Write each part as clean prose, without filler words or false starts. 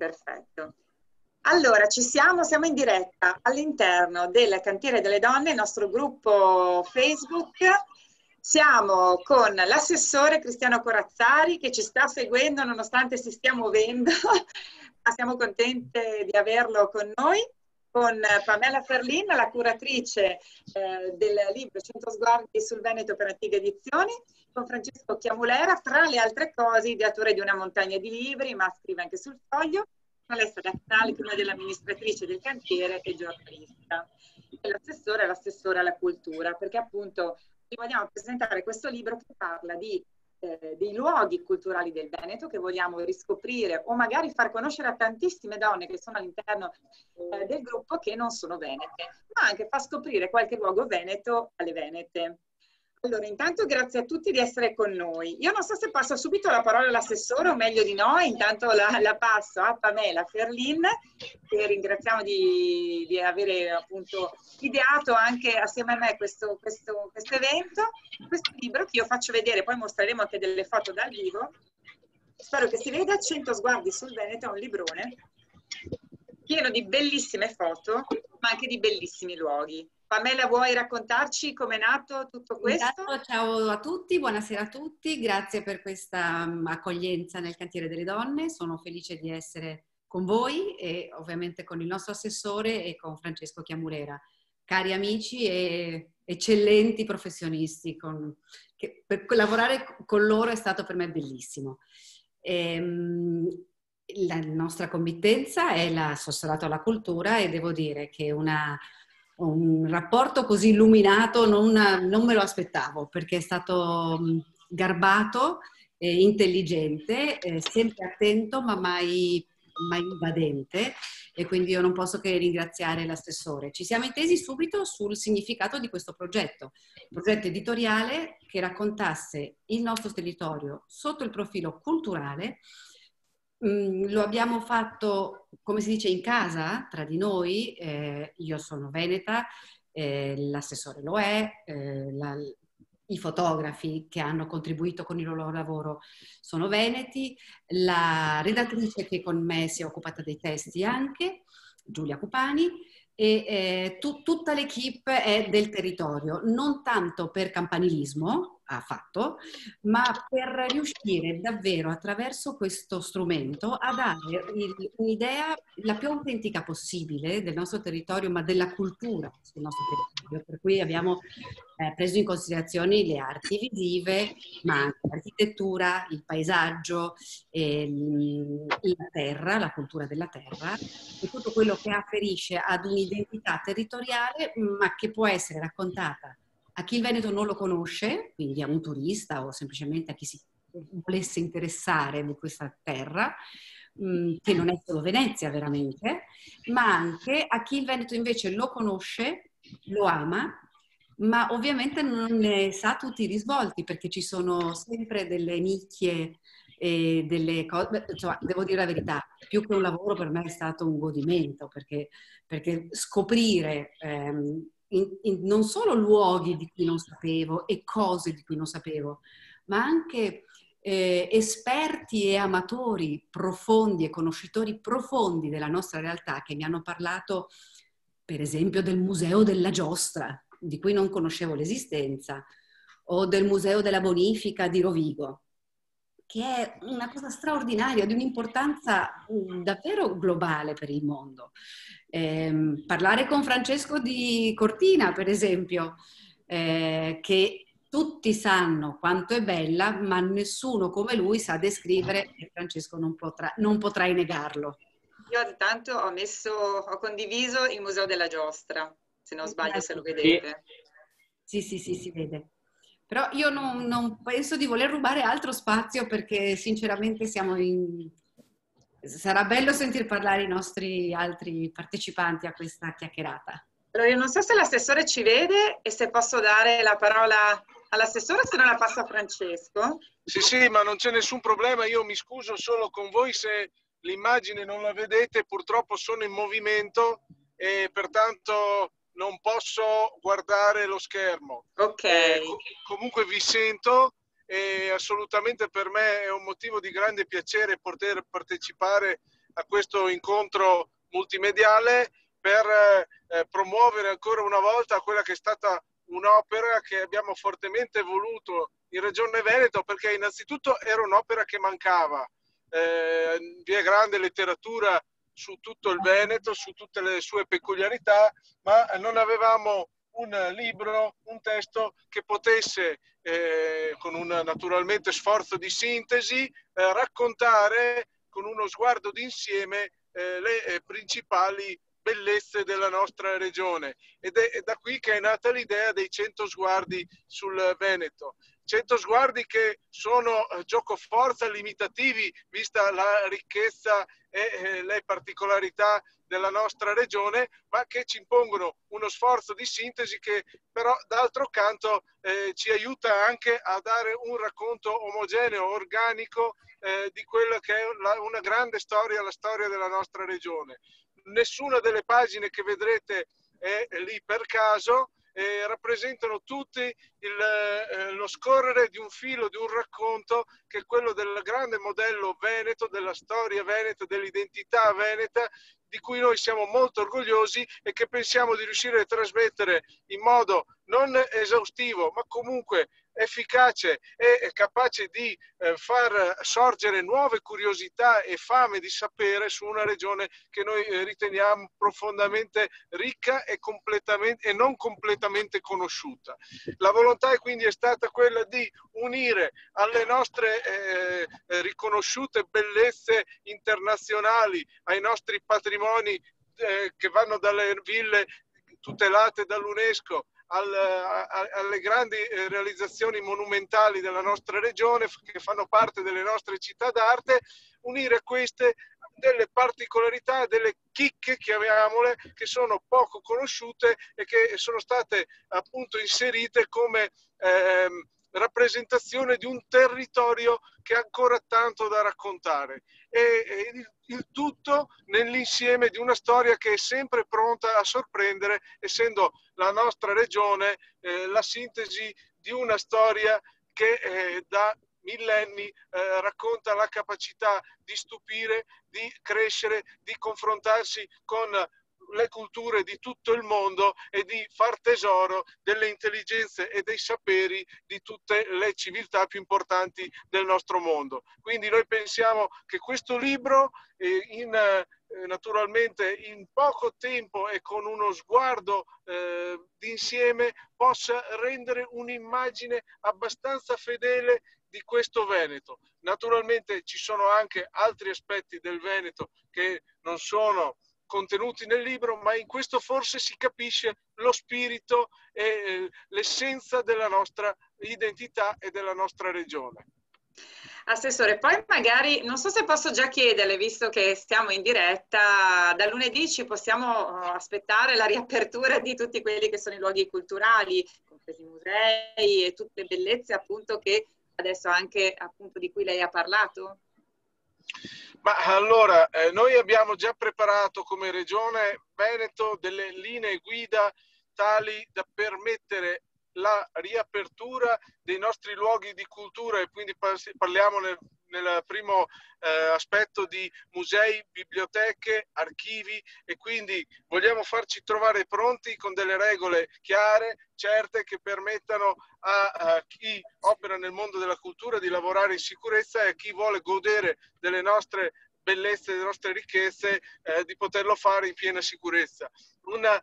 Perfetto. Allora, siamo in diretta all'interno del Cantiere delle Donne, il nostro gruppo Facebook. Siamo con l'assessore Cristiano Corazzari che ci sta seguendo nonostante si stia muovendo, ma siamo contente di averlo con noi, con Pamela Ferlin, la curatrice del libro 100 sguardi sul Veneto per Antiche Edizioni, con Francesco Chiamulera, tra le altre cose ideatore di una montagna di libri, ma scrive anche sul foglio. Alessia Gazzali, che è una dell'amministratrice del cantiere e giornalista. E l'assessore è l'assessore alla cultura, perché appunto vi vogliamo presentare questo libro che parla dei luoghi culturali del Veneto che vogliamo riscoprire o magari far conoscere a tantissime donne che sono all'interno del gruppo che non sono venete, ma anche far scoprire qualche luogo veneto alle venete. Allora, intanto grazie a tutti di essere con noi. Io non so se passo subito la parola all'assessore o meglio di no, intanto la passo a Pamela Ferlin, che ringraziamo di avere appunto ideato anche assieme a me questo evento, questo libro che io faccio vedere, poi mostreremo anche delle foto dal vivo. Spero che si veda. 100 sguardi sul Veneto, è un librone pieno di bellissime foto, ma anche di bellissimi luoghi. Pamela, vuoi raccontarci com'è nato tutto questo? Intanto, ciao a tutti, buonasera a tutti, grazie per questa accoglienza nel Cantiere delle Donne. Sono felice di essere con voi e ovviamente con il nostro assessore e con Francesco Chiamulera, cari amici e eccellenti professionisti. Per lavorare con loro è stato per me bellissimo. La nostra committenza è l'assessorato alla cultura e devo dire che un rapporto così illuminato non me lo aspettavo, perché è stato garbato, intelligente, sempre attento ma mai invadente, e quindi io non posso che ringraziare l'assessore. Ci siamo intesi subito sul significato di questo progetto, un progetto editoriale che raccontasse il nostro territorio sotto il profilo culturale. Lo abbiamo fatto, come si dice, in casa, tra di noi. Io sono veneta, l'assessore lo è, i fotografi che hanno contribuito con il loro lavoro sono veneti, la redattrice che con me si è occupata dei testi anche, Giulia Cupani, e tutta l'equipe è del territorio, non tanto per campanilismo, affatto, ma per riuscire davvero attraverso questo strumento a dare un'idea la più autentica possibile del nostro territorio, ma della cultura sul nostro territorio, per cui abbiamo preso in considerazione le arti visive, ma anche l'architettura, il paesaggio, la terra, la cultura della terra e tutto quello che afferisce ad un'identità territoriale, ma che può essere raccontata a chi il Veneto non lo conosce, quindi a un turista o semplicemente a chi si volesse interessare di questa terra, che non è solo Venezia veramente, ma anche a chi il Veneto invece lo conosce, lo ama, ma ovviamente non ne sa tutti i risvolti, perché ci sono sempre delle nicchie e delle cose. Insomma, devo dire la verità, più che un lavoro per me è stato un godimento, perché scoprire non solo luoghi di cui non sapevo e cose di cui non sapevo, ma anche esperti e amatori profondi e conoscitori profondi della nostra realtà che mi hanno parlato, per esempio, del Museo della Giostra, di cui non conoscevo l'esistenza, o del Museo della Bonifica di Rovigo, che è una cosa straordinaria, di un'importanza davvero globale per il mondo. Parlare con Francesco di Cortina, per esempio, che tutti sanno quanto è bella, ma nessuno come lui sa descrivere, e Francesco non potrai negarlo. Io intanto ho condiviso il Museo della Giostra, se non sbaglio, se lo vedete. Sì, si vede. Però io non penso di voler rubare altro spazio, perché sinceramente sarà bello sentir parlare i nostri altri partecipanti a questa chiacchierata. Allora, io non so se l'assessore ci vede e se posso dare la parola all'assessore, se non la passo a Francesco. Sì, ma non c'è nessun problema, io mi scuso solo con voi se l'immagine non la vedete, purtroppo sono in movimento e pertanto non posso guardare lo schermo. Ok. Comunque vi sento e assolutamente per me è un motivo di grande piacere poter partecipare a questo incontro multimediale per promuovere ancora una volta quella che è stata un'opera che abbiamo fortemente voluto in Regione Veneto, perché innanzitutto era un'opera che mancava. Vi è grande letteratura su tutto il Veneto, su tutte le sue peculiarità, ma non avevamo un libro, un testo che potesse, con un naturalmente sforzo di sintesi, raccontare con uno sguardo d'insieme le principali bellezze della nostra regione. Ed è da qui che è nata l'idea dei 100 sguardi sul Veneto. 100 sguardi che sono giocoforza limitativi, vista la ricchezza e le particolarità della nostra regione, ma che ci impongono uno sforzo di sintesi che però d'altro canto ci aiuta anche a dare un racconto omogeneo, organico di quella che è una grande storia, la storia della nostra regione. Nessuna delle pagine che vedrete è lì per caso, rappresentano tutti lo scorrere di un filo, di un racconto che è quello del grande modello veneto, della storia veneta, dell'identità veneta, di cui noi siamo molto orgogliosi e che pensiamo di riuscire a trasmettere in modo non esaustivo, ma comunque efficace e capace di far sorgere nuove curiosità e fame di sapere su una regione che noi riteniamo profondamente ricca e non completamente conosciuta. La volontà quindi è stata quella di unire alle nostre riconosciute bellezze internazionali, ai nostri patrimoni che vanno dalle ville tutelate dall'UNESCO alle grandi realizzazioni monumentali della nostra regione che fanno parte delle nostre città d'arte, unire queste delle particolarità, delle chicche, chiamiamole, che sono poco conosciute e che sono state appunto inserite come rappresentazione di un territorio che ha ancora tanto da raccontare e il tutto nell'insieme di una storia che è sempre pronta a sorprendere, essendo la nostra regione la sintesi di una storia che da millenni racconta la capacità di stupire, di crescere, di confrontarsi con le culture di tutto il mondo e di far tesoro delle intelligenze e dei saperi di tutte le civiltà più importanti del nostro mondo. Quindi noi pensiamo che questo libro naturalmente in poco tempo e con uno sguardo d'insieme possa rendere un'immagine abbastanza fedele di questo Veneto. Naturalmente ci sono anche altri aspetti del Veneto che non sono contenuti nel libro, ma in questo forse si capisce lo spirito e l'essenza della nostra identità e della nostra regione. Assessore, poi magari, non so se posso già chiederle, visto che siamo in diretta, da lunedì ci possiamo aspettare la riapertura di tutti quelli che sono i luoghi culturali, compresi i musei e tutte le bellezze appunto che adesso anche appunto di cui lei ha parlato? Ma allora, noi abbiamo già preparato come Regione Veneto delle linee guida tali da permettere la riapertura dei nostri luoghi di cultura e quindi parliamo nel primo aspetto di musei, biblioteche, archivi e quindi vogliamo farci trovare pronti con delle regole chiare, certe, che permettano a chi opera nel mondo della cultura di lavorare in sicurezza e a chi vuole godere delle nostre bellezze, delle nostre ricchezze, di poterlo fare in piena sicurezza. Un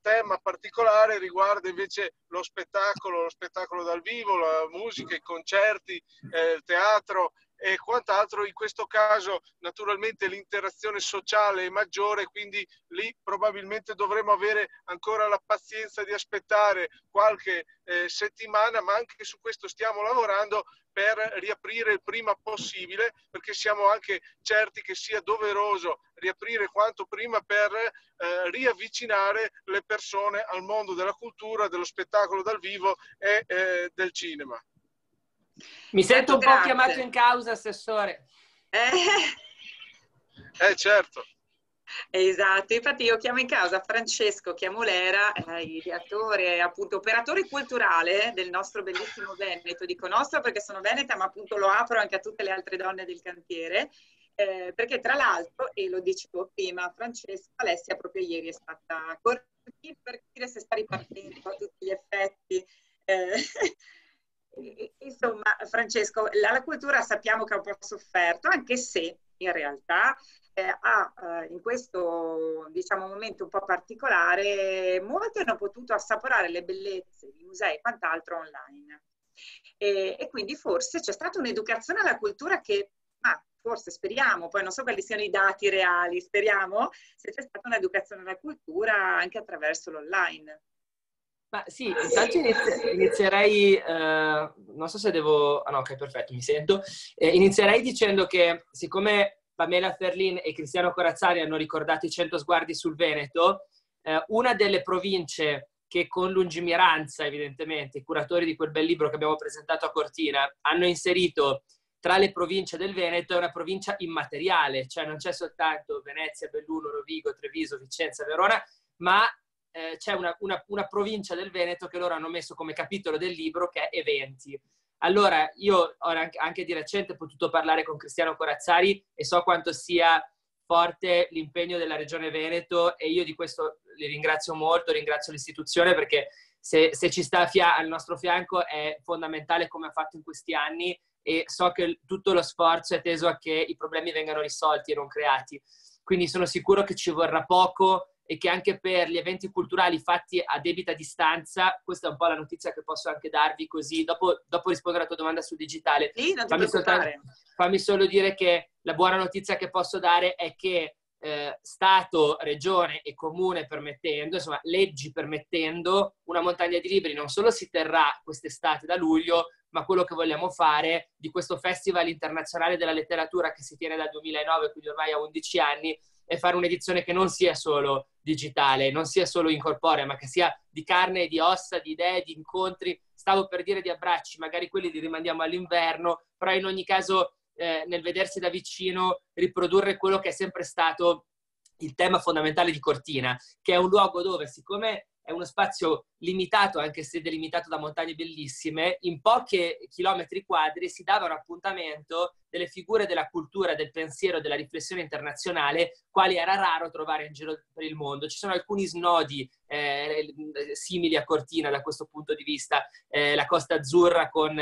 tema particolare riguarda invece lo spettacolo dal vivo, la musica, i concerti, il teatro e quant'altro. In questo caso naturalmente l'interazione sociale è maggiore, quindi lì probabilmente dovremo avere ancora la pazienza di aspettare qualche settimana, ma anche su questo stiamo lavorando per riaprire il prima possibile, perché siamo anche certi che sia doveroso riaprire quanto prima per riavvicinare le persone al mondo della cultura, dello spettacolo dal vivo e del cinema. Mi sento un po' chiamato in causa, Assessore. Certo. Esatto, infatti io chiamo in causa Francesco Chiamolera, ideatore, appunto operatore culturale del nostro bellissimo Veneto. Dico nostro perché sono veneta, ma appunto lo apro anche a tutte le altre donne del cantiere. perché tra l'altro, e lo dicevo prima, Francesco, Alessia proprio ieri è stata a Cortina per capire se sta ripartendo a tutti gli effetti. Insomma, Francesco, la cultura sappiamo che ha un po' sofferto, anche se in realtà in questo, diciamo, momento un po' particolare, molti hanno potuto assaporare le bellezze di musei e quant'altro online. E quindi forse c'è stata un'educazione alla cultura che, forse speriamo, poi non so quali siano i dati reali, speriamo se c'è stata un'educazione alla cultura anche attraverso l'online. Ma sì, intanto inizierei, non so se devo, no, ok, perfetto, mi sento. Inizierei dicendo che siccome Pamela Ferlin e Cristiano Corazzari hanno ricordato i 100 sguardi sul Veneto, una delle province che con lungimiranza, evidentemente, i curatori di quel bel libro che abbiamo presentato a Cortina hanno inserito tra le province del Veneto è una provincia immateriale, cioè non c'è soltanto Venezia, Belluno, Rovigo, Treviso, Vicenza, Verona, ma c'è una provincia del Veneto che loro hanno messo come capitolo del libro, che è eventi. Allora, io ho anche di recente potuto parlare con Cristiano Corazzari e so quanto sia forte l'impegno della Regione Veneto, e io di questo li ringrazio molto, ringrazio l'istituzione, perché se ci sta al nostro fianco è fondamentale, come ha fatto in questi anni, e so che tutto lo sforzo è teso a che i problemi vengano risolti e non creati. Quindi sono sicuro che ci vorrà poco e che anche per gli eventi culturali fatti a debita distanza, questa è un po' la notizia che posso anche darvi, così dopo rispondo alla tua domanda sul digitale. Sì, non ti preoccupare. Fammi solo dire che la buona notizia che posso dare è che Stato, Regione e Comune permettendo, insomma leggi permettendo, una montagna di libri non solo si terrà quest'estate da luglio, ma quello che vogliamo fare di questo Festival Internazionale della Letteratura che si tiene dal 2009, quindi ormai ha 11 anni, è fare un'edizione che non sia solo digitale, non sia solo incorporea, ma che sia di carne e di ossa, di idee, di incontri, stavo per dire di abbracci, magari quelli li rimandiamo all'inverno, però in ogni caso nel vedersi da vicino riprodurre quello che è sempre stato il tema fondamentale di Cortina, che è un luogo dove, siccome è uno spazio limitato, anche se delimitato da montagne bellissime, in pochi chilometri quadri si dava un appuntamento delle figure della cultura, del pensiero, della riflessione internazionale, quali era raro trovare in giro per il mondo. Ci sono alcuni snodi simili a Cortina da questo punto di vista, la Costa Azzurra con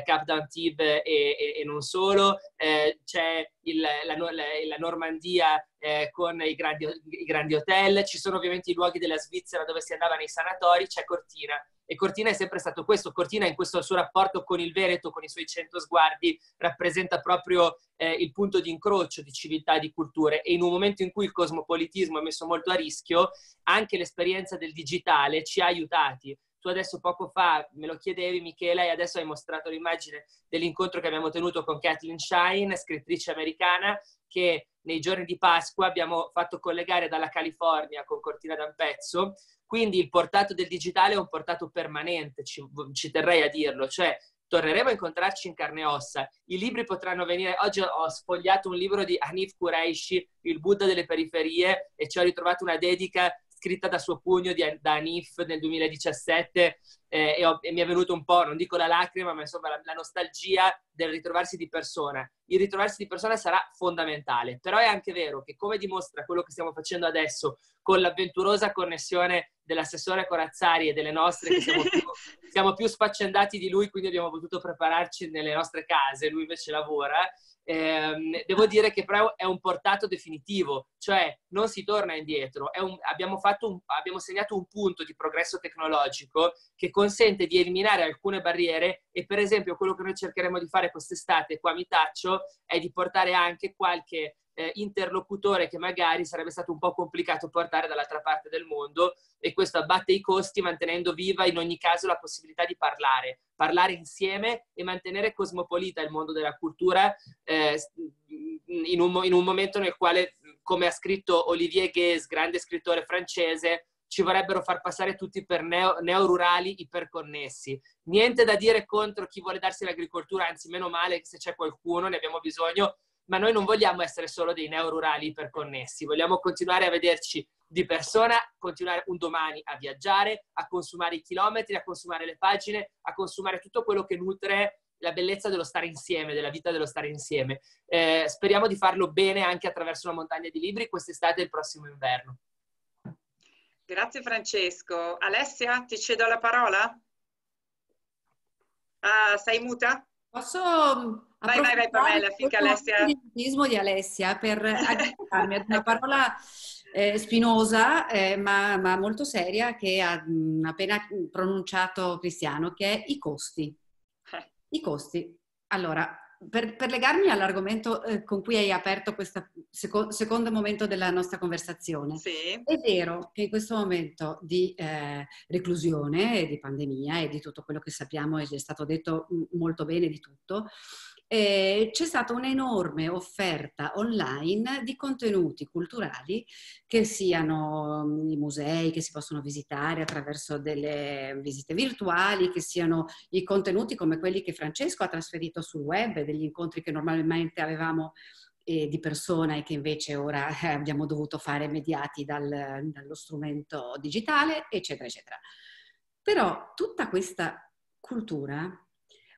Cap d'Antibes e non solo, c'è la Normandia con i grandi hotel, ci sono ovviamente i luoghi della Svizzera dove si andava nei sanatori, c'è Cortina. E Cortina è sempre stato questo. Cortina, in questo suo rapporto con il Veneto, con i suoi 100 sguardi, rappresenta proprio il punto di incrocio di civiltà e di culture. E in un momento in cui il cosmopolitismo è messo molto a rischio, anche l'esperienza del digitale ci ha aiutati. Tu adesso poco fa me lo chiedevi, Michela, e adesso hai mostrato l'immagine dell'incontro che abbiamo tenuto con Kathleen Shine, scrittrice americana, che nei giorni di Pasqua abbiamo fatto collegare dalla California con Cortina d'Ampezzo. Quindi il portato del digitale è un portato permanente, ci terrei a dirlo, cioè torneremo a incontrarci in carne e ossa, i libri potranno venire. Oggi ho sfogliato un libro di Hanif Kureishi, Il Buddha delle periferie, e ci ho ritrovato una dedica scritta da suo pugno da Hanif nel 2017 e mi è venuto un po', non dico la lacrima, ma insomma la nostalgia del ritrovarsi di persona. Il ritrovarsi di persona sarà fondamentale, però è anche vero che, come dimostra quello che stiamo facendo adesso con l'avventurosa connessione dell'assessore Corazzari e delle nostre, che siamo più sfaccendati di lui, quindi abbiamo potuto prepararci nelle nostre case, lui invece lavora. Devo dire che però è un portato definitivo, cioè non si torna indietro. Abbiamo segnato un punto di progresso tecnologico che consente di eliminare alcune barriere, e per esempio quello che noi cercheremo di fare quest'estate qua a Mitaccio è di portare anche qualche interlocutore che magari sarebbe stato un po' complicato portare dall'altra parte del mondo, e questo abbatte i costi mantenendo viva in ogni caso la possibilità di parlare insieme e mantenere cosmopolita il mondo della cultura in un momento nel quale, come ha scritto Olivier Guès, grande scrittore francese, ci vorrebbero far passare tutti per neorurali iperconnessi. Niente da dire contro chi vuole darsi l'agricoltura, anzi meno male, se c'è qualcuno, ne abbiamo bisogno, ma noi non vogliamo essere solo dei neorurali iperconnessi, vogliamo continuare a vederci di persona, continuare un domani a viaggiare, a consumare i chilometri, a consumare le pagine, a consumare tutto quello che nutre la bellezza dello stare insieme, della vita dello stare insieme. Speriamo di farlo bene anche attraverso una montagna di libri quest'estate e il prossimo inverno. Grazie Francesco. Alessia, ti cedo la parola? Ah, sei muta? Posso vai Pamela, finché Alessia... il di Alessia per aggiungermi ad una parola spinosa ma molto seria che ha appena pronunciato Cristiano, che è i costi. I costi. Allora, per legarmi all'argomento con cui hai aperto questo secondo momento della nostra conversazione, sì. È vero che in questo momento di reclusione, di pandemia e di tutto quello che sappiamo, e è stato detto molto bene di tutto, c'è stata un'enorme offerta online di contenuti culturali, che siano i musei che si possono visitare attraverso delle visite virtuali, che siano i contenuti come quelli che Francesco ha trasferito sul web, degli incontri che normalmente avevamo di persona e che invece ora abbiamo dovuto fare mediati dallo strumento digitale, eccetera, eccetera. Però tutta questa cultura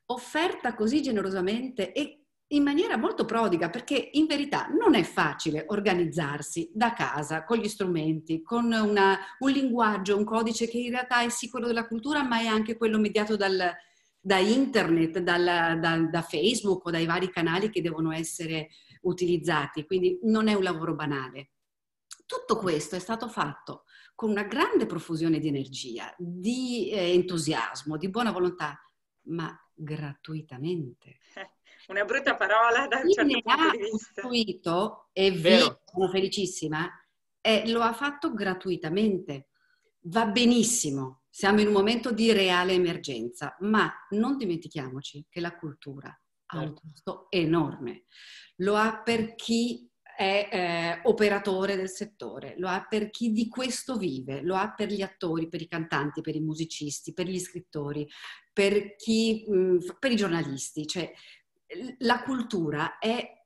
offerta così generosamente e in maniera molto prodiga, perché in verità non è facile organizzarsi da casa, con gli strumenti, con un linguaggio, un codice che in realtà è sì quello della cultura, ma è anche quello mediato da internet, da Facebook o dai vari canali che devono essere utilizzati, quindi non è un lavoro banale. Tutto questo è stato fatto con una grande profusione di energia, di entusiasmo, di buona volontà, ma gratuitamente. Una brutta parola da un certo punto di vista. Costruito, e sono felicissima, lo ha fatto gratuitamente. Va benissimo, siamo in un momento di reale emergenza, ma non dimentichiamoci che la cultura ha un costo enorme. Lo ha per chi è operatore del settore, lo ha per chi di questo vive, lo ha per gli attori, per i cantanti, per i musicisti, per gli scrittori, per i giornalisti. Cioè, la cultura è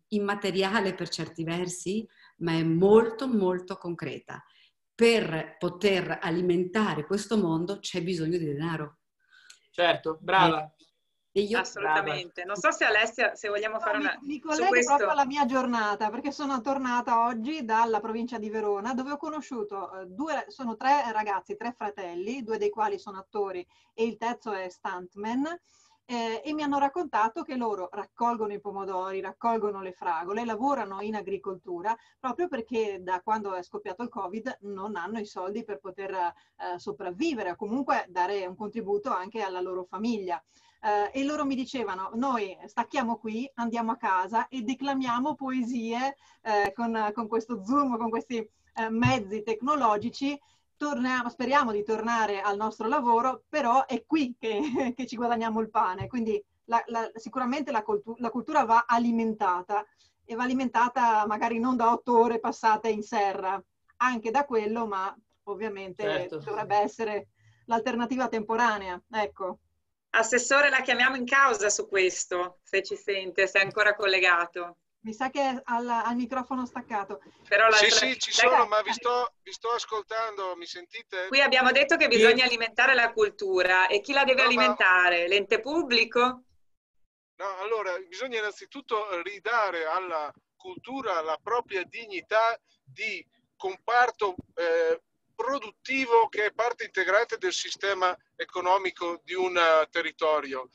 immateriale per certi versi, ma è molto molto concreta. Per poter alimentare questo mondo c'è bisogno di denaro. Certo, brava. Assolutamente. Non so se Alessia, se vogliamo fare una... Mi collego proprio alla mia giornata, perché sono tornata oggi dalla provincia di Verona, dove ho conosciuto sono 3 ragazzi, 3 fratelli, 2 dei quali sono attori e il terzo è stuntman, e mi hanno raccontato che loro raccolgono i pomodori, raccolgono le fragole, lavorano in agricoltura, proprio perché da quando è scoppiato il Covid non hanno i soldi per poter sopravvivere o comunque dare un contributo anche alla loro famiglia. E loro mi dicevano: noi stacchiamo qui, andiamo a casa e declamiamo poesie con questo Zoom, con questi mezzi tecnologici. Speriamo di tornare al nostro lavoro, però è qui che ci guadagniamo il pane. Quindi sicuramente la cultura va alimentata, e va alimentata magari non da 8 ore passate in serra, anche da quello, ma ovviamente dovrebbe essere l'alternativa temporanea. Ecco. Assessore, la chiamiamo in causa su questo, se ci sente, se è ancora collegato. Mi sa che è al microfono staccato. Però sì, ci sono, ma vi sto ascoltando, mi sentite? Qui abbiamo detto che bisogna alimentare la cultura, e chi la deve alimentare? L'ente pubblico? No, allora, bisogna innanzitutto ridare alla cultura la propria dignità di comparto produttivo che è parte integrante del sistema economico di un territorio.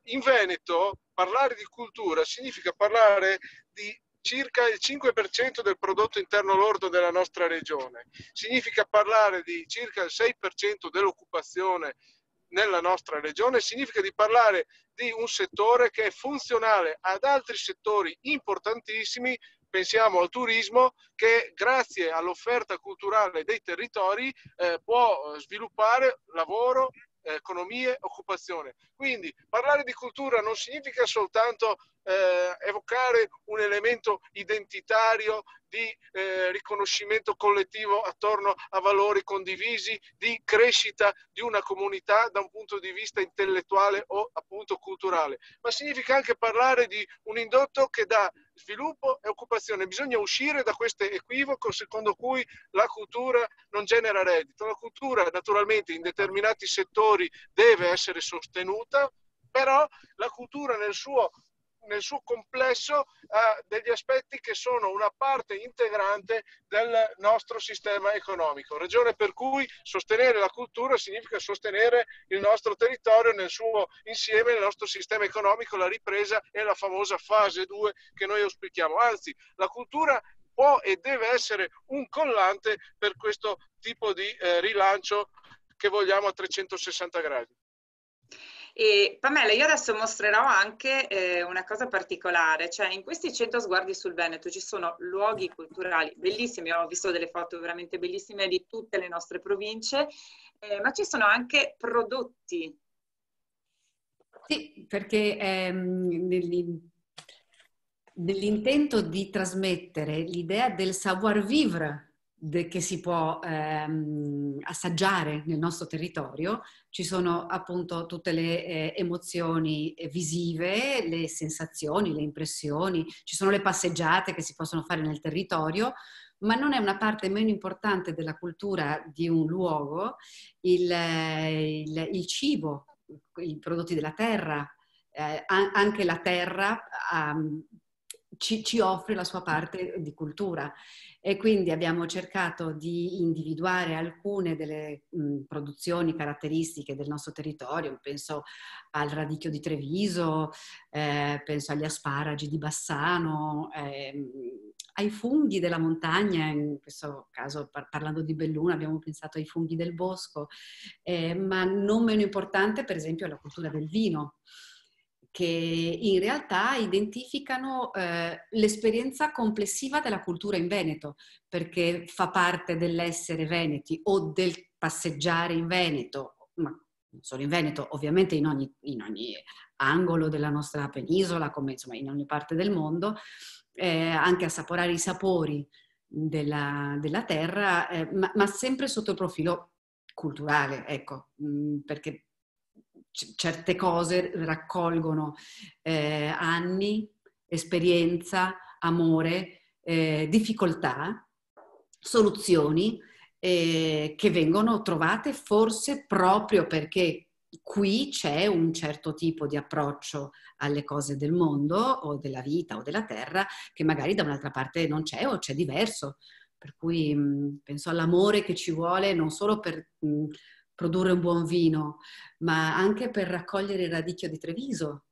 In Veneto parlare di cultura significa parlare di circa il 5% del prodotto interno lordo della nostra regione, significa parlare di circa il 6% dell'occupazione nella nostra regione, significa di parlare di un settore che è funzionale ad altri settori importantissimi. Pensiamo al turismo, che grazie all'offerta culturale dei territori può sviluppare lavoro, economia e occupazione. Quindi parlare di cultura non significa soltanto evocare un elemento identitario di riconoscimento collettivo attorno a valori condivisi, di crescita di una comunità da un punto di vista intellettuale o appunto culturale, ma significa anche parlare di un indotto che dà sviluppo e occupazione. Bisogna uscire da questo equivoco secondo cui la cultura non genera reddito. La cultura naturalmente in determinati settori deve essere sostenuta, però la cultura nel suo complesso ha degli aspetti che sono una parte integrante del nostro sistema economico, ragione per cui sostenere la cultura significa sostenere il nostro territorio nel suo insieme, il nostro sistema economico, la ripresa e la famosa fase 2 che noi auspichiamo. Anzi, la cultura può e deve essere un collante per questo tipo di rilancio che vogliamo a 360 gradi. E Pamela, io adesso mostrerò anche una cosa particolare, cioè in questi 100 sguardi sul Veneto ci sono luoghi culturali bellissimi, ho visto delle foto veramente bellissime di tutte le nostre province, ma ci sono anche prodotti. Sì, perché nell'intento di trasmettere l'idea del savoir-vivre che si può assaggiare nel nostro territorio, ci sono appunto tutte le emozioni visive, le sensazioni, le impressioni, ci sono le passeggiate che si possono fare nel territorio, ma non è una parte meno importante della cultura di un luogo il cibo, i prodotti della terra, anche la terra ci offre la sua parte di cultura e quindi abbiamo cercato di individuare alcune delle produzioni caratteristiche del nostro territorio, penso al radicchio di Treviso, penso agli asparagi di Bassano, ai funghi della montagna, in questo caso parlando di Belluno abbiamo pensato ai funghi del bosco, ma non meno importante per esempio è la cultura del vino, che in realtà identificano l'esperienza complessiva della cultura in Veneto, perché fa parte dell'essere veneti o del passeggiare in Veneto, ma non solo in Veneto, ovviamente in ogni angolo della nostra penisola, come insomma in ogni parte del mondo, anche assaporare i sapori della terra, ma sempre sotto il profilo culturale, ecco, perché certe cose raccolgono anni, esperienza, amore, difficoltà, soluzioni che vengono trovate forse proprio perché qui c'è un certo tipo di approccio alle cose del mondo o della vita o della terra che magari da un'altra parte non c'è o c'è diverso. Per cui penso all'amore che ci vuole non solo per produrre un buon vino, ma anche per raccogliere il radicchio di Treviso,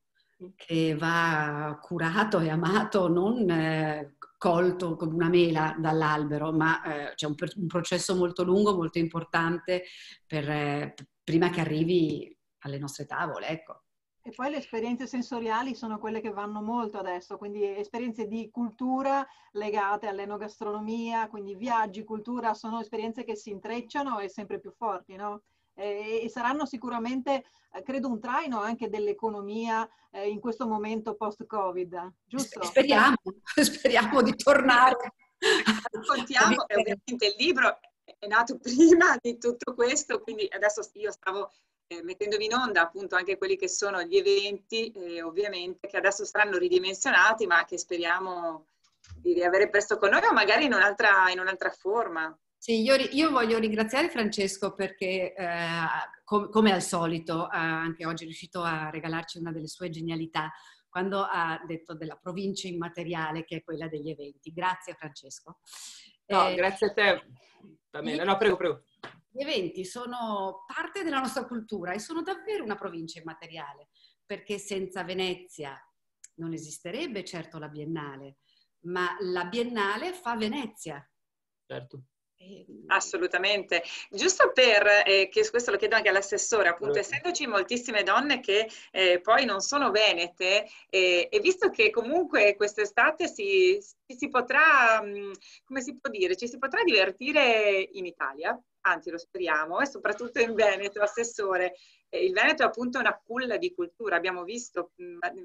che va curato e amato, non colto come una mela dall'albero, ma c'è un processo molto lungo, molto importante prima che arrivi alle nostre tavole, ecco. E poi le esperienze sensoriali sono quelle che vanno molto adesso, quindi esperienze di cultura legate all'enogastronomia, quindi viaggi, cultura, sono esperienze che si intrecciano e sempre più forti, no? E saranno sicuramente, credo, un traino anche dell'economia in questo momento post-Covid, giusto? Speriamo di tornare. Raccontiamo, e ovviamente il libro è nato prima di tutto questo, quindi adesso io stavo mettendovi in onda appunto anche quelli che sono gli eventi, ovviamente, che adesso saranno ridimensionati, ma che speriamo di riavere presto con noi o magari in un'altra forma. Sì, io voglio ringraziare Francesco perché, come al solito, anche oggi è riuscito a regalarci una delle sue genialità quando ha detto della provincia immateriale che è quella degli eventi. Grazie Francesco. No, grazie a te. No, prego. Gli eventi sono parte della nostra cultura e sono davvero una provincia immateriale, perché senza Venezia non esisterebbe certo la Biennale, ma la Biennale fa Venezia. Certo. Assolutamente, giusto che questo lo chiedo anche all'assessore, appunto, essendoci moltissime donne che poi non sono venete e visto che comunque quest'estate si potrà, come si può dire, ci si potrà divertire in Italia, anzi lo speriamo, e soprattutto in Veneto, assessore. Il Veneto è appunto una culla di cultura, abbiamo visto,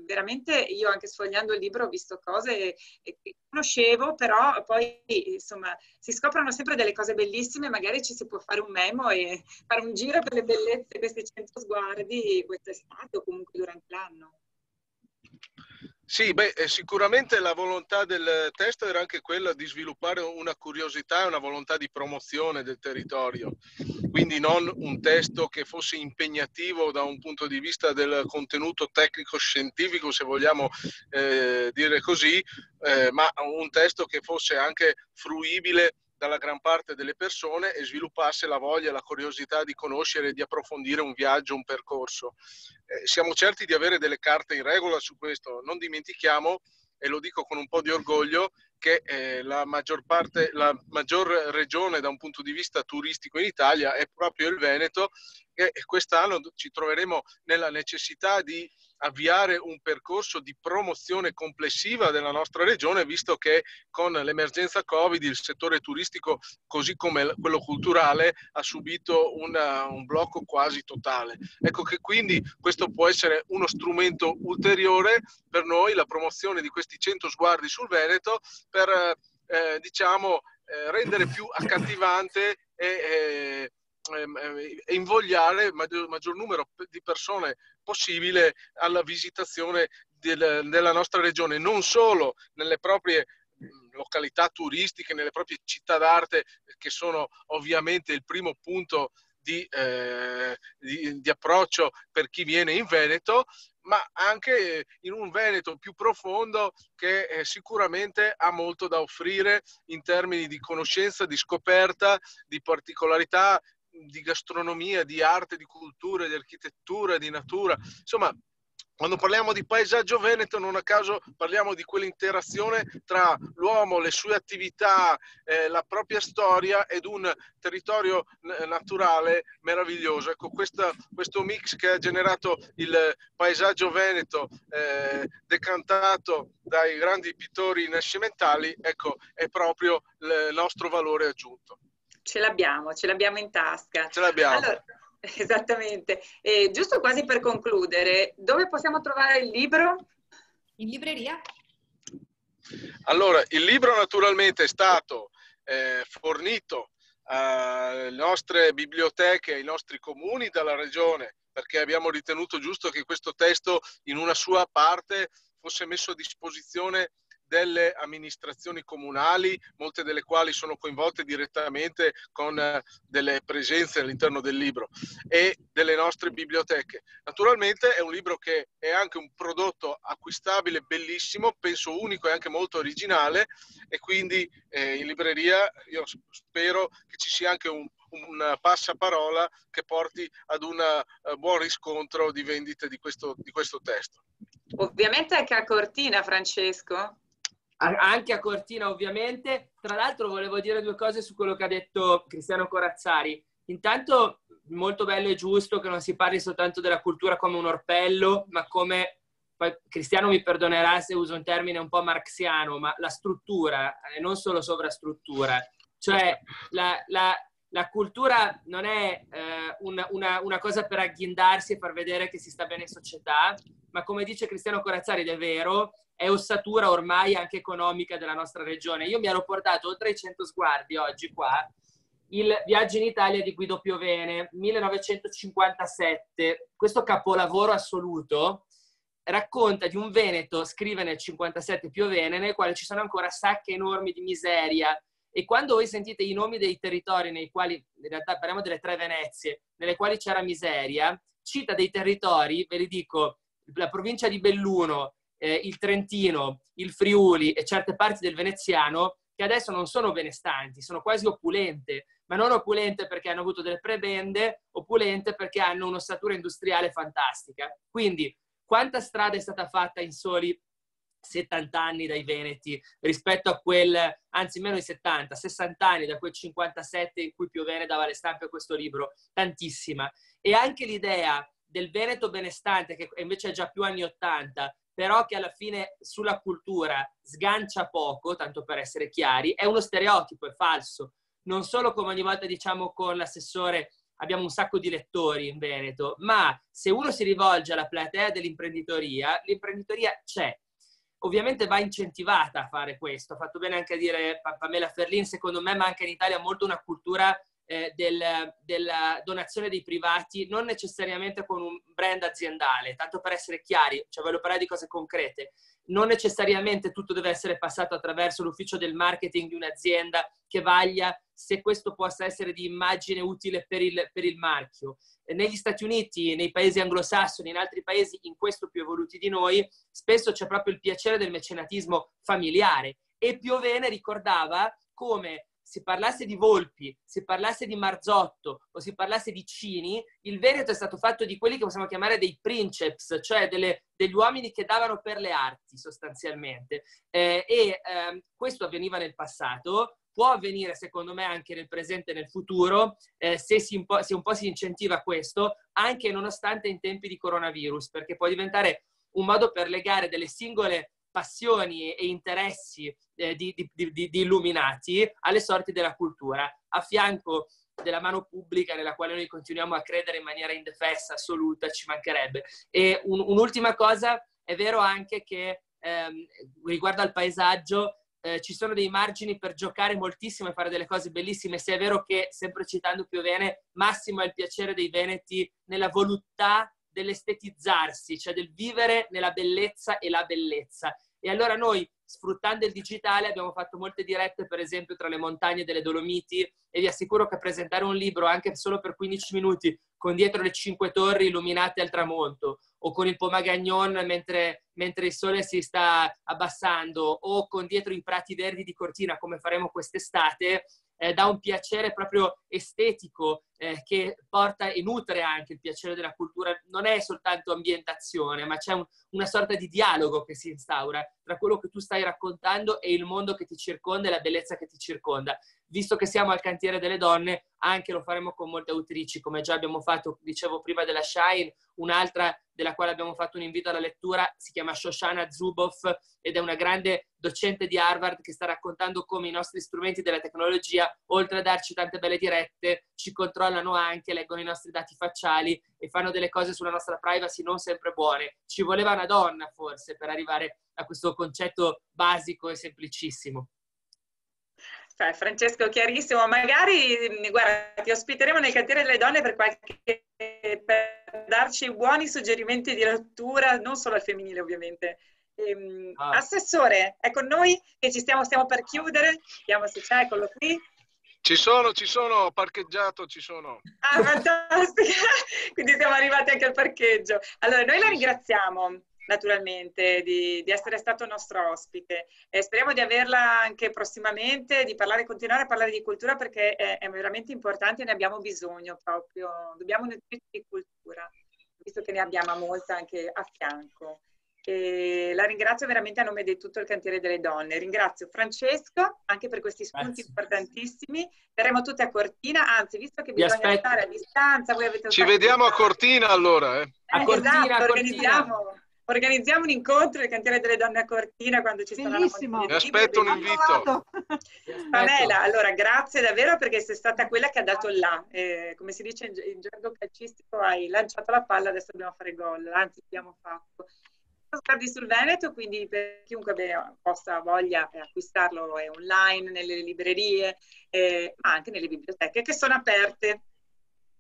veramente io anche sfogliando il libro ho visto cose che conoscevo, però poi insomma si scoprono sempre delle cose bellissime, magari ci si può fare un memo e fare un giro per le bellezze di questi 100 sguardi quest'estate o comunque durante l'anno. Sì, sicuramente la volontà del testo era anche quella di sviluppare una curiosità e una volontà di promozione del territorio, quindi non un testo che fosse impegnativo da un punto di vista del contenuto tecnico-scientifico, se vogliamo dire così, ma un testo che fosse anche fruibile dalla gran parte delle persone e sviluppasse la voglia e la curiosità di conoscere e di approfondire un viaggio, un percorso. Siamo certi di avere delle carte in regola su questo. Non dimentichiamo, e lo dico con un po' di orgoglio, che la maggior regione da un punto di vista turistico in Italia è proprio il Veneto, e quest'anno ci troveremo nella necessità di avviare un percorso di promozione complessiva della nostra regione, visto che con l'emergenza Covid il settore turistico, così come quello culturale, ha subito un blocco quasi totale. Ecco che quindi questo può essere uno strumento ulteriore per noi, la promozione di questi 100 sguardi sul Veneto, per rendere più accattivante e invogliare maggior numero di persone possibile alla visitazione della nostra regione, non solo nelle proprie località turistiche, nelle proprie città d'arte, che sono ovviamente il primo punto di approccio per chi viene in Veneto, ma anche in un Veneto più profondo che sicuramente ha molto da offrire in termini di conoscenza, di scoperta, di particolarità, di gastronomia, di arte, di cultura, di architettura, di natura. Insomma, quando parliamo di paesaggio veneto, non a caso parliamo di quell'interazione tra l'uomo, le sue attività, la propria storia ed un territorio naturale meraviglioso. Ecco, questo mix che ha generato il paesaggio veneto, decantato dai grandi pittori nascimentali, ecco, è proprio il nostro valore aggiunto. Ce l'abbiamo in tasca. Ce l'abbiamo. Allora, esattamente. E giusto quasi per concludere, dove possiamo trovare il libro? In libreria? Allora, il libro naturalmente è stato fornito alle nostre biblioteche, ai nostri comuni dalla regione, perché abbiamo ritenuto giusto che questo testo in una sua parte fosse messo a disposizione delle amministrazioni comunali, molte delle quali sono coinvolte direttamente con delle presenze all'interno del libro, e delle nostre biblioteche. Naturalmente è un libro che è anche un prodotto acquistabile, bellissimo, penso unico e anche molto originale, e quindi in libreria io spero che ci sia anche un passaparola che porti ad un buon riscontro di vendite di questo testo. Ovviamente anche a Cortina, Francesco. Anche a Cortina, ovviamente. Tra l'altro volevo dire due cose su quello che ha detto Cristiano Corazzari. Intanto, molto bello e giusto che non si parli soltanto della cultura come un orpello, ma come, poi Cristiano mi perdonerà se uso un termine un po' marxiano, ma la struttura e non solo sovrastruttura. Cioè la cultura non è una cosa per agghindarsi e far vedere che si sta bene in società, ma come dice Cristiano Corazzari, ed è vero, è ossatura ormai anche economica della nostra regione. Io mi ero portato oltre ai 100 sguardi oggi qua, il Viaggio in Italia di Guido Piovene, 1957. Questo capolavoro assoluto racconta di un Veneto, scrive nel 57 Piovene, nel quale ci sono ancora sacche enormi di miseria. E quando voi sentite i nomi dei territori nei quali, in realtà parliamo delle 3 Venezie, nelle quali c'era miseria, cita dei territori, ve li dico, la provincia di Belluno, il Trentino, il Friuli e certe parti del veneziano, che adesso non sono benestanti, sono quasi opulente, ma non opulente perché hanno avuto delle prebende, opulente perché hanno un'ossatura industriale fantastica. Quindi, quanta strada è stata fatta in soli 70 anni dai veneti rispetto a quel, anzi meno di 70, 60 anni da quel 57 in cui Piovene dava le stampe a questo libro, tantissima. E anche l'idea del Veneto benestante, che invece è già più anni 80, però che alla fine sulla cultura sgancia poco, tanto per essere chiari, è uno stereotipo, è falso. Non solo, come ogni volta diciamo con l'assessore, abbiamo un sacco di lettori in Veneto, ma se uno si rivolge alla platea dell'imprenditoria, l'imprenditoria c'è. Ovviamente va incentivata a fare questo. Ha fatto bene anche a dire Pamela Ferlin, secondo me manca in Italia molto una cultura della donazione dei privati, non necessariamente con un brand aziendale, tanto per essere chiari, cioè voglio parlare di cose concrete. Non necessariamente tutto deve essere passato attraverso l'ufficio del marketing di un'azienda che vaglia se questo possa essere di immagine utile per il marchio. Negli Stati Uniti, nei paesi anglosassoni, in altri paesi in questo più evoluti di noi, spesso c'è proprio il piacere del mecenatismo familiare. E Piovene ricordava come si parlasse di Volpi, si parlasse di Marzotto o si parlasse di Cini, il Veneto è stato fatto di quelli che possiamo chiamare dei princeps, cioè degli uomini che davano per le arti sostanzialmente. Questo avveniva nel passato, può avvenire secondo me anche nel presente e nel futuro, se un po' si incentiva questo, anche nonostante in tempi di coronavirus, perché può diventare un modo per legare delle singole passioni e interessi di illuminati alle sorti della cultura, a fianco della mano pubblica nella quale noi continuiamo a credere in maniera indefessa, assoluta, ci mancherebbe. E un'ultima cosa, è vero anche che riguardo al paesaggio ci sono dei margini per giocare moltissimo e fare delle cose bellissime, se è vero che, sempre citando Piovene, massimo è il piacere dei veneti nella voluttà dell'estetizzarsi, cioè del vivere nella bellezza e la bellezza. E allora noi, sfruttando il digitale, abbiamo fatto molte dirette, per esempio, tra le montagne delle Dolomiti, e vi assicuro che presentare un libro, anche solo per 15 minuti, con dietro le 5 torri illuminate al tramonto, o con il Pomagagnon mentre il sole si sta abbassando, o con dietro i prati verdi di Cortina, come faremo quest'estate, dà un piacere proprio estetico che porta e nutre anche il piacere della cultura. Non è soltanto ambientazione, ma c'è una sorta di dialogo che si instaura tra quello che tu stai raccontando e il mondo che ti circonda e la bellezza che ti circonda. Visto che siamo al Cantiere delle Donne, anche lo faremo con molte autrici, come già abbiamo fatto, dicevo prima, della Shine, un'altra della quale abbiamo fatto un invito alla lettura, si chiama Shoshana Zuboff ed è una grande docente di Harvard che sta raccontando come i nostri strumenti della tecnologia, oltre a darci tante belle dirette, ci controllano anche, leggono i nostri dati facciali e fanno delle cose sulla nostra privacy non sempre buone. Ci voleva una donna forse per arrivare a questo concetto basico e semplicissimo. Francesco, chiarissimo. Magari, guarda, ti ospiteremo nel Cantiere delle Donne per darci buoni suggerimenti di lettura, non solo al femminile ovviamente. Assessore, è con noi che stiamo per chiudere, vediamo se c'è, eccolo qui. Ci sono, parcheggiato, ci sono. Ah, fantastico! Quindi siamo arrivati anche al parcheggio. Allora, noi la ringraziamo naturalmente di essere stato nostro ospite. Speriamo di averla anche prossimamente, di continuare a parlare di cultura, perché è veramente importante e ne abbiamo bisogno proprio. Dobbiamo nutrirci di cultura, visto che ne abbiamo molta anche a fianco. E la ringrazio veramente a nome di tutto il Cantiere delle Donne. Ringrazio Francesco anche per questi spunti importantissimi. Verremo tutti a Cortina, anzi, visto che bisogna stare a distanza, voi avete ci vediamo a Cortina allora. A Cortina, esatto, organizziamo un incontro del Cantiere delle Donne a Cortina quando ci sarà. Bellissimo. Mi aspetto un invito. Pamela, allora grazie davvero perché sei stata quella che ha dato là. Come si dice in gergo calcistico, hai lanciato la palla, adesso dobbiamo fare gol, anzi abbiamo fatto. Sguardi sul Veneto, quindi per chiunque voglia acquistarlo è online, nelle librerie, ma anche nelle biblioteche che sono aperte.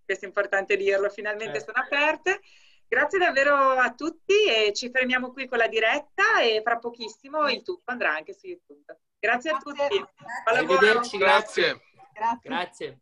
Questo è importante dirlo, finalmente sono aperte. Grazie davvero a tutti e ci fermiamo qui con la diretta e fra pochissimo il tutto andrà anche su YouTube. Grazie a tutti. Arrivederci, grazie. Grazie. Grazie.